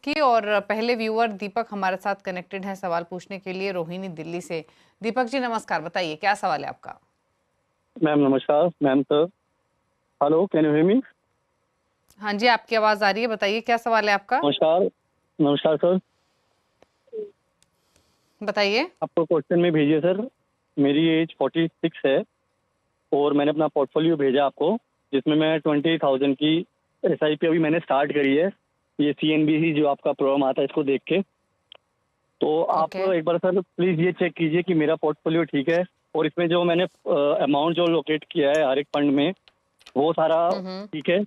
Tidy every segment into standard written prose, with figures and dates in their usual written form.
की। और पहले व्यूअर दीपक हमारे साथ कनेक्टेड है सवाल पूछने के लिए, रोहिणी दिल्ली से। दीपक जी नमस्कार, बताइए क्या सवाल है आपका। मैम नमस्कार। Ma'am sir, hello, can you hear me? हाँ जी, आपकी आवाज आ रही है, बताइए क्या सवाल है आपका। नमस्कार। नमस्कार सर, बताइए। आपको क्वेश्चन में भेजिए सर। मेरी एज 46 है और मैंने अपना पोर्टफोलियो भेजा आपको, जिसमें मैं 20,000 की SIP अभी मैंने स्टार्ट करी है। ये CNBC जो आपका प्रोग्राम आता है, इसको देख के। तो आप ओके। एक बार सर प्लीज़ ये चेक कीजिए कि मेरा पोर्टफोलियो ठीक है, और इसमें जो मैंने अमाउंट जो लोकेट किया है हर एक फंड में, वो सारा हम्म। ठीक है।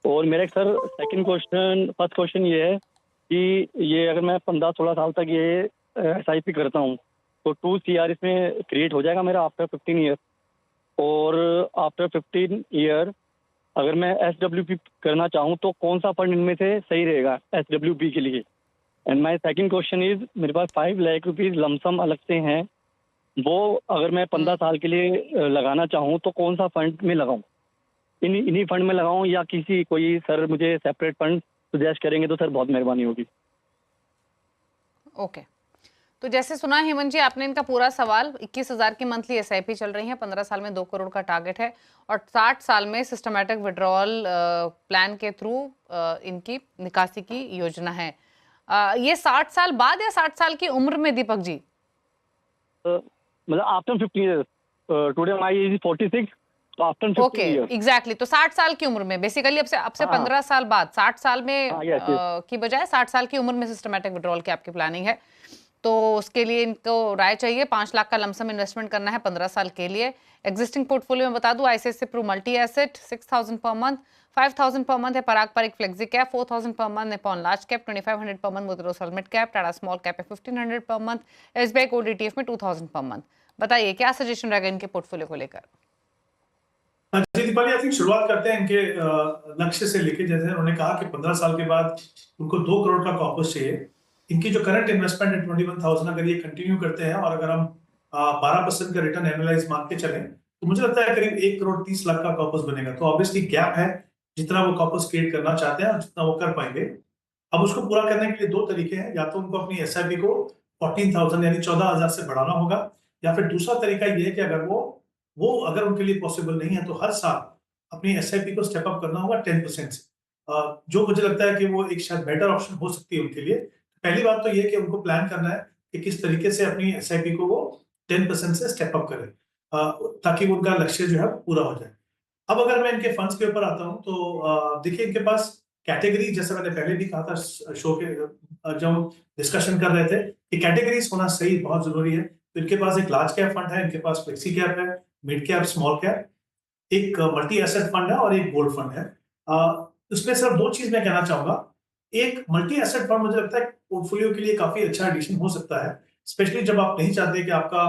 और मेरा एक sir second question, first question ये है कि ये अगर मैं 15-16 साल तक ये SIP करता हूँ तो 2 CR इसमें क्रिएट हो जाएगा मेरा आफ्टर 15 ईयर। और आफ्टर 15 ईयर अगर मैं SWP करना चाहूँ तो कौन सा फंड इनमें से सही रहेगा SWP के लिए? And my second question is, मेरे पास 5 लाख रुपीज़ लमसम अलग से हैं, वो अगर मैं 15 साल के लिए लगाना चाहूँ तो कौन सा फंड में लगाऊँ? इन्हीं फंड में लगाऊं या किसी कोई सर मुझे सेपरेट फंड सुजेस्ट करेंगे तो सर बहुत मेहरबानी होगी। ओके, तो जैसे सुना हेमंत जी आपने इनका पूरा सवाल। 21,000 की मंथली SIP चल रही है, 15 साल में 2 करोड़ का टारगेट है, और 60 साल में सिस्टमैटिक विड्रॉल प्लान के थ्रू इनकी निकासी की योजना है। ये 60 साल बाद या 60 साल की उम्र में दीपक जी? मतलब after 15 years, today my age is 46, तो आफ्टर 15 ओके, ईयर्स। एग्जैक्टली, तो 60 साल की उम्र में बेसिकली अब से हाँ 15 साल बाद 60 साल में हाँ, यस यस। की बजाय 60 साल की उम्र में सिस्टमैटिक विड्रॉल की आपकी प्लानिंग है। तो उसके लिए इनको राय चाहिए। 5 लाख का लमसम इन्वेस्टमेंट करना है 15 साल के लिए। एग्जिस्टिंग पोर्टफोलियो में बता दूं, ICICI Pru multi asset 6,000 per month, 5,000 per month है पराग पर एक flexi cap, 4,000 per month Nippon large cap, 2,500 per month मोतिरो सल mid cap, Tata small cap है 1,500 per month, SBI gold ETF में 2,000 पर मंथ। बताइए क्या सजेशन रहेगा इनके पोर्टफोलियो को लेकर। जी दीपाली, आई थिंक शुरुआत करते हैं इनके लक्ष्य से लेके। जैसे उन्होंने कहा कि 15 साल के बाद उनको 2 करोड़ का कॉर्पस चाहिए। इनकी जो करंट इन्वेस्टमेंट है 21,000, अगर ये कंटिन्यू करते हैं और अगर हम 12% का रिटर्न एनुअलाइज मान के चलें तो मुझे लगता है करीब 1 करोड़ 30 लाख का कॉर्पस बनेगा। तो ऑब्वियसली गैप है जितना वो कॉर्पस क्रिएट करना चाहते हैं और जितना वो कर पाएंगे। अब उसको पूरा करने के लिए 2 तरीके हैं, या तो उनको अपनी SIP को 14,000 यानी 14,000 से बढ़ाना होगा, या फिर दूसरा तरीका ये है कि अगर वो अगर उनके लिए पॉसिबल नहीं है तो हर साल अपनी SIP को स्टेप अप करना होगा 10% से। जो मुझे लगता है कि वो एक शायद बेटर ऑप्शन हो सकती है उनके लिए। पहली बात तो ये कि उनको प्लान करना है कि किस तरीके से अपनी SIP को वो 10% से स्टेप अप करें, ताकि उनका लक्ष्य जो है पूरा हो जाए। अब अगर मैं इनके फंड्स के ऊपर आता हूं तो देखिए इनके पास कैटेगरी, जैसे मैंने पहले भी कहा था शो के जब हम डिस्कशन कर रहे थे कि कैटेगरीज होना सही बहुत जरूरी है। तो इनके पास एक लार्ज कैप फंड है, इनके पास फ्लेक्सी कैप है, मिड कैप, स्मॉल कैप, एक मल्टी एसेट फंड है और एक गोल्ड फंड है। इसमें सिर्फ 2 चीज मैं कहना चाहूंगा। एक मल्टी एसेट फंड मुझे लगता है पोर्टफोलियो के लिए काफी अच्छा एडिशन हो सकता है, स्पेशली जब आप नहीं चाहते कि आपका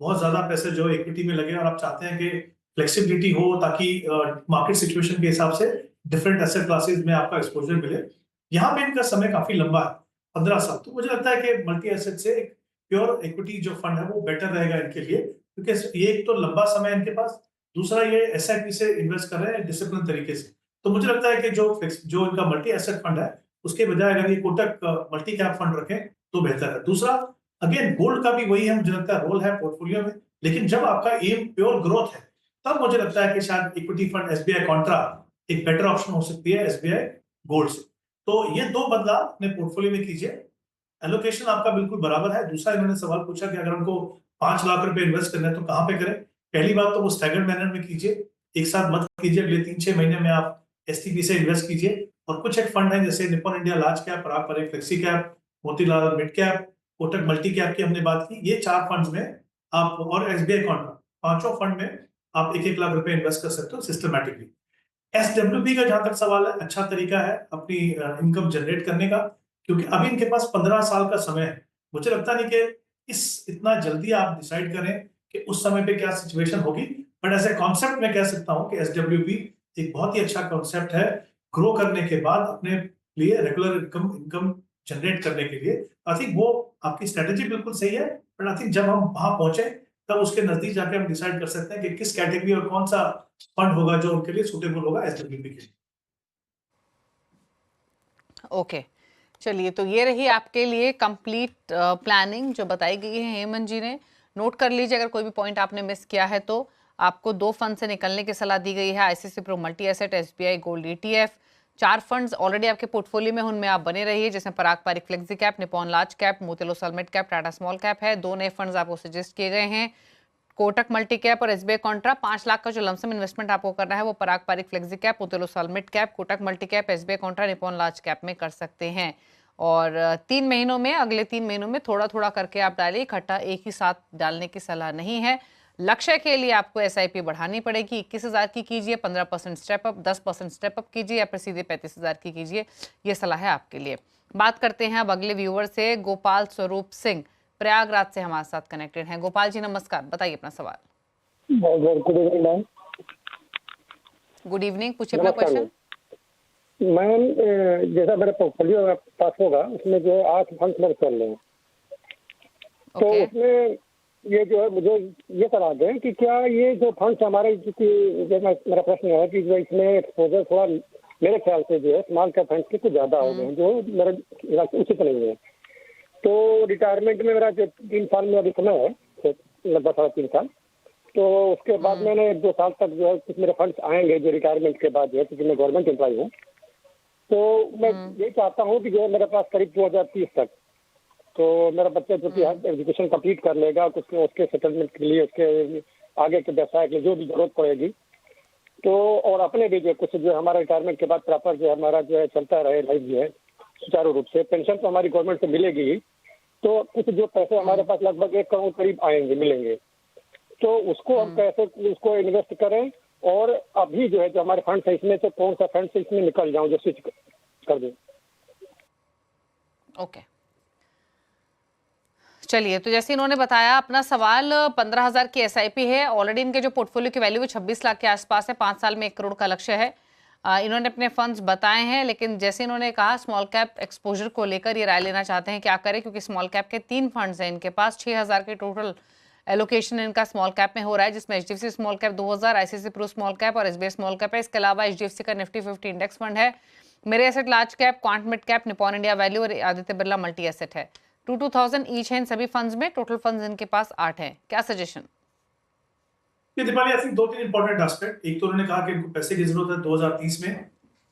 बहुत ज्यादा पैसे जो इक्विटी में लगे और आप चाहते हैं कि फ्लेक्सिबिलिटी हो ताकि मार्केट सिचुएशन के हिसाब से डिफरेंट एसेट क्लासेस में आपका एक्सपोजर मिले। यहाँ पे इनका समय काफी लंबा है, 15 साल। तो मुझे लगता है कि मल्टी एसेट से एक प्योर इक्विटी जो फंड है वो बेटर रहेगा इनके लिए, क्योंकि ये एक तो लंबा समय है इनके पास, दूसरा ये SIP से इन्वेस्ट कर रहे हैं डिसिप्लिन तरीके से। तो मुझे लगता है कि जो इनका मल्टी एसेट फंड है उसके बजाय अगर ये कोटक मल्टी कैप फंड रखें तो बेहतर है। दूसरा, अगेन गोल्ड का भी वही है, मुझे लगता है रोल है पोर्टफोलियो में, लेकिन जब आपका एम प्योर ग्रोथ है तब मुझे लगता है कि शायद इक्विटी फंड SBI कॉन्ट्रा एक बेटर ऑप्शन हो सकती है SBI गोल्ड से। तो ये 2 बदलाव अपने पोर्टफोलियो में कीजिए। एलोकेशन आपका बिल्कुल बराबर है। दूसरा, इन्होंने सवाल पूछा कि अगर हमको 5 लाख रुपए इन्वेस्ट करना है तो कहां पे करें। पहली बात तो वो स्टैगर्ड मैनर में कीजिए, एक साथ मत कीजिए। अगले 3-6 महीने में आप STP से इन्वेस्ट कीजिए। और कुछ एक फंड है जैसे निप्पॉन इंडिया लार्ज कैप, पराग पर एक flexi cap, Motilal mid cap, Kotak multi cap की हमने बात की। ये 4 फंड्स में आप, और SBI कॉन्ट्रा, पांचों फंड में आप 1-1 लाख रुपए इन्वेस्ट कर सकते हो सिस्टमैटिकली। SWP का जहां तक सवाल है, अच्छा तरीका है अपनी इनकम जनरेट करने का, क्योंकि अभी इनके पास 15 साल का समय है। मुझे लगता नहीं कि इतना जल्दी आप डिसाइड करें कि उस समय पे क्या सिचुएशन होगी। बट एज ए कॉन्सेप्ट मैं कह सकता हूं कि SWP एक बहुत ही अच्छा कॉन्सेप्ट है ग्रो करने के बाद अपने लिए रेगुलर इनकम जनरेट करने के लिए। आई थिंक वो आपकी स्ट्रेटेजी बिल्कुल सही है, बट आई थिंक जब हम वहां पहुंचे तब उसके नजदीक जाके हम डिसाइड कर सकते हैं कि किस कैटेगरी और कौन सा फंड होगा जो उनके लिए सुटेबल होगा SWP के लिए। ओके, चलिए, तो ये रही आपके लिए कंप्लीट प्लानिंग जो बताई गई है हेमंत जी ने। नोट कर लीजिए, अगर कोई भी पॉइंट आपने मिस किया है तो आपको 2 फंड से निकलने की सलाह दी गई है, ICICI pru multi asset, SBI gold ETF. 4 funds already आपके पोर्टफोलियो में, उनमें आप बने रहिए, जिसमें Parag Parikh flexi cap, Nippon large cap, Motilal Oswal mid cap, Tata small cap है। 2 नए फंड्स आपको सजेस्ट किए गए हैं, कोटक मल्टी कैप और एसबीआई कॉन्ट्रा। 5 लाख का जो लमसम इन्वेस्टमेंट आपको करना है वो Parag Parikh flexi cap, Motilal Oswal mid cap, Kotak multi cap, SBI Contra, Nippon large cap में कर सकते हैं। और 3 महीनों में, अगले 3 महीनों में थोड़ा थोड़ा करके आप डालिए, इकट्ठा एक ही साथ डालने की सलाह नहीं है। लक्ष्य के लिए आपको एसआईपी बढ़ानी पड़ेगी। 21,000 की कीजिए, 15% स्टेप अप, 10% स्टेप अप कीजिए, या फिर सीधे 35,000 की कीजिए। ये सलाह है आपके लिए। बात करते हैं अब अगले व्यूअर से। गोपाल स्वरूप सिंह प्रयागराज से हमारे साथ कनेक्टेड हैं। गोपाल जी नमस्कार, बताइए अपना सवाल। बहुत बहुत good evening ma'am. Good evening, पूछिए अपना नमस्कार क्वेश्चन। मैम। जैसा मेरा पोर्टफोलियो पास होगा उसमें जो है 8 फंड मेरे चल रहे हैं, तो ओके, उसमें ये जो है मुझे ये सलाह दें कि क्या ये जो फंड्स हमारे मेरा प्रश्न है कि जो इसमें एक्सपोजर थोड़ा मेरे ख्याल से जो है स्मॉल कैप फंड्स के कुछ ज्यादा हो गए हैं, जो मेरे ख्याल से उचित नहीं है। तो रिटायरमेंट में मेरा जो 3 साल में अभी समय है, तो लगभग 3.5 साल, तो उसके बाद मैंने 1-2 साल तक जो है कुछ मेरे फंड्स आएंगे जो रिटायरमेंट के बाद जो है, क्योंकि मैं गवर्नमेंट एम्प्लॉय हूँ। तो मैं ये चाहता हूँ कि जो है मेरे पास करीब 2030 तक, तो मेरा बच्चा जो कि एजुकेशन कंप्लीट कर लेगा, कुछ उसके सेटलमेंट के लिए, उसके आगे के व्यवसाय के लिए जो भी जरूरत पड़ेगी, तो और अपने भी जो कुछ जो हमारा रिटायरमेंट के बाद प्रॉपर जो हमारा जो है चलता रहे लाइफ जो है सुचारू रूप से। पेंशन तो हमारी गवर्नमेंट से मिलेगी ही, तो कुछ जो पैसे हमारे पास लगभग 1 करोड़ करीब आएंगे, मिलेंगे, तो उसको हम कैसे उसको इन्वेस्ट करें, और अभी जो है जो हमारे फंड है इसमें से कौन सा फंड से इसमें निकल जाऊं जो स्विच कर दूं। ओके। चलिए, तो जैसे इन्होंने बताया अपना सवाल, 15,000 की एसआईपी है। ऑलरेडी इनके जो पोर्टफोलियो की वैल्यू 26 लाख के आसपास है। 5 साल में 1 करोड़ का लक्ष्य है। इन्होंने अपने फंड्स बताए हैं, लेकिन जैसे इन्होंने कहा स्मॉल कैप एक्सपोजर को लेकर ये राय लेना चाहते हैं क्या करें, क्योंकि स्मॉल कैप के 3 फंड्स हैं इनके पास। 6,000 के टोटल एलोकेशन इनका स्मॉल कैप में हो रहा है, जिसमें HDFC small cap 2,000, ICC pro small cap और एसबीआई स्मॉल कैप है। इसके अलावा एचडीएफसी का निफ्टी 50 इंडेक्स फंड है, मेरे asset large cap, quant mid cap, Nippon India value और आदित्य बिरला मल्टी एसेट है। 2,000 ईच है इन सभी फंड्स में। टोटल फंड्स इनके पास 8 हैं। क्या सजेशन? ये Deepali, I think 2-3 important aspect. एक तो उन्होंने कहा कि इनको पैसे की जरूरत है 2030 में,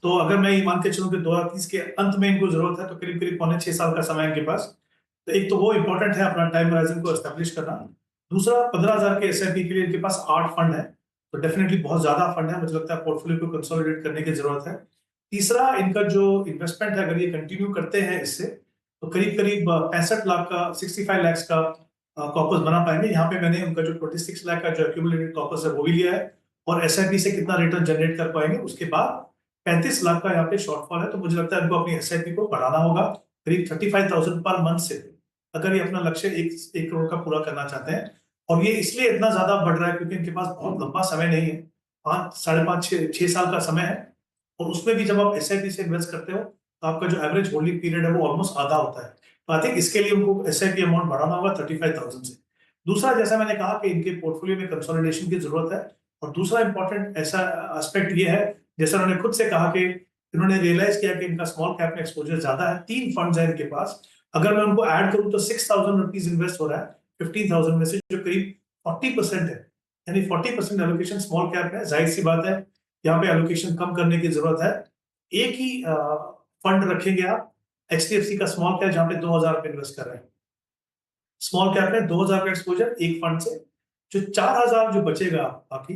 तो अगर मैं ये मान के चलूं कि 2030 के अंत में इनको जरूरत है, तो करीब करीब 6.25 साल का समय इनके पास। तो एक तो वो इंपॉर्टेंट है अपना टाइम होराइजन को एस्टेब्लिश करना। दूसरा, 15,000 के एसआईपी के लिए इनके पास 8 फंड है, तो डेफिनेटली बहुत ज्यादा फंड है। मुझे लगता है पोर्टफोलियो को कंसोलिडेट करने की जरूरत है। तीसरा, इनका जो इन्वेस्टमेंट है, अगर ये कंटिन्यू करते हैं इससे, तो करीब करीब 65 लाख का, 65 लाख का कॉर्पस बना पाएंगे। यहाँ पे मैंने उनका जो 26 लाख का जो एक्यूमुलेटेड कॉर्पस है वो भी लिया है, और एसआईपी से कितना रिटर्न जनरेट कर पाएंगे। उसके बाद 35 लाख का यहाँ पे शॉर्टफॉल है, तो मुझे लगता है इनको अपनी एसआईपी को बढ़ाना होगा करीब 35,000 पर मंथ से, अगर ये अपना लक्ष्य 1 करोड़ का पूरा करना चाहते हैं। और ये इसलिए इतना ज्यादा बढ़ रहा है क्योंकि इनके पास बहुत लंबा समय नहीं है, 5, 5.5, 6 साल का समय है, और उसमें भी जब आप एसआईपी से इन्वेस्ट करते हो तो आपका जो एवरेज होल्डिंग पीरियड है वो ऑलमोस्ट आधा होता है। तो आई थिंक इसके लिए उनको एसआईपी अमाउंट बढ़ाना होगा 35,000 से। दूसरा, जैसा मैंने कहा कि इनके पोर्टफोलियो में कंसोलिडेशन की जरूरत है। और दूसरा इंपॉर्टेंट ऐसा एस्पेक्ट ये है, जैसा उन्होंने खुद से कहा कि इन्होंने रियलाइज किया कि इनका स्मॉल कैप में एक्सपोजर ज्यादा है, 3 फंड्स है इनके पास। अगर मैं उनको ऐड करूं तो 6,000 रुपीज इन्वेस्ट हो रहा है 15,000 में से, जो करीब 40% है, यानी 40% एलोकेशन स्मॉल कैप है। जाहिर सी बात है यहाँ पे एलोकेशन कम करने की जरूरत है। एक ही फंड रखेंगे आप, एचडीएफसी का स्मॉल कैप, जहां पे 2,000 रुपए इन्वेस्ट कर रहे हैं। स्मॉल कैप में 2,000 का एक्सपोजर एक फंड से, जो 4,000 जो बचेगा बाकी,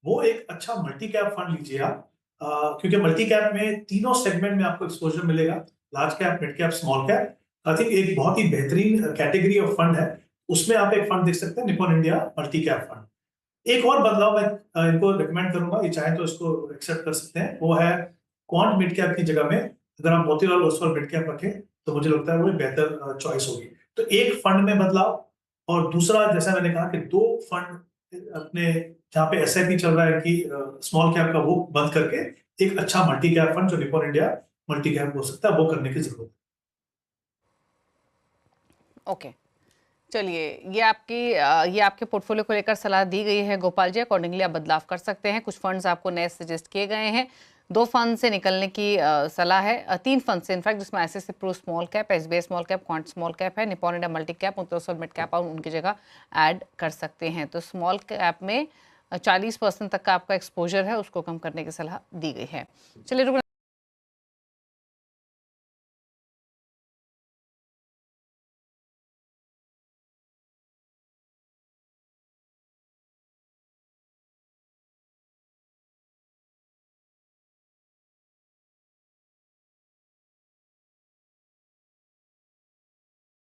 वो एक अच्छा मल्टी कैप फंड लीजिए आप। क्योंकि मल्टी कैप में तीनों सेगमेंट में आपको एक्सपोजर मिलेगा, large cap, mid cap, small cap. I think एक बहुत ही बेहतरीन कैटेगरी ऑफ फंड है, उसमें आप एक फंड देख सकते हैं, Nippon India multi cap fund. एक और बदलाव मैं इनको रिकमेंड करूंगा, ये चाहे तो इसको एक्सेप्ट कर सकते हैं, वो है क्वांट मिड कैप की जगह में अगर आप मोतीलाल ओसवाल मिड कैप रखें तो मुझे लगता है वो बेहतर चॉइस होगी। तो एक फंड में बदलाव, और दूसरा, जैसा मैंने कहा कि 2 फंड अपने जहां पे एसआईपी चल रहा है कि स्मॉल कैप का, वो बंद करके एक अच्छा मल्टी कैप फंड जो निपॉन इंडिया मल्टी कैप हो सकता है, वो करने की जरूरत है। ओके, चलिए, ये आपके पोर्टफोलियो को लेकर सलाह दी गई है गोपाल जी। अकॉर्डिंगली आप बदलाव कर सकते हैं। कुछ फंड्स आपको नए सजेस्ट किए गए हैं। 2 फंड से निकलने की सलाह है, 3 फंड से इनफैक्ट, जिसमें ICICI Pru small cap, SBI small cap, quant small cap है, Nippon India multi cap, मुत्तोसल mid cap और उनकी जगह ऐड कर सकते हैं। तो स्मॉल कैप में 40% तक का आपका एक्सपोजर है, उसको कम करने की सलाह दी गई है। चलिए रुक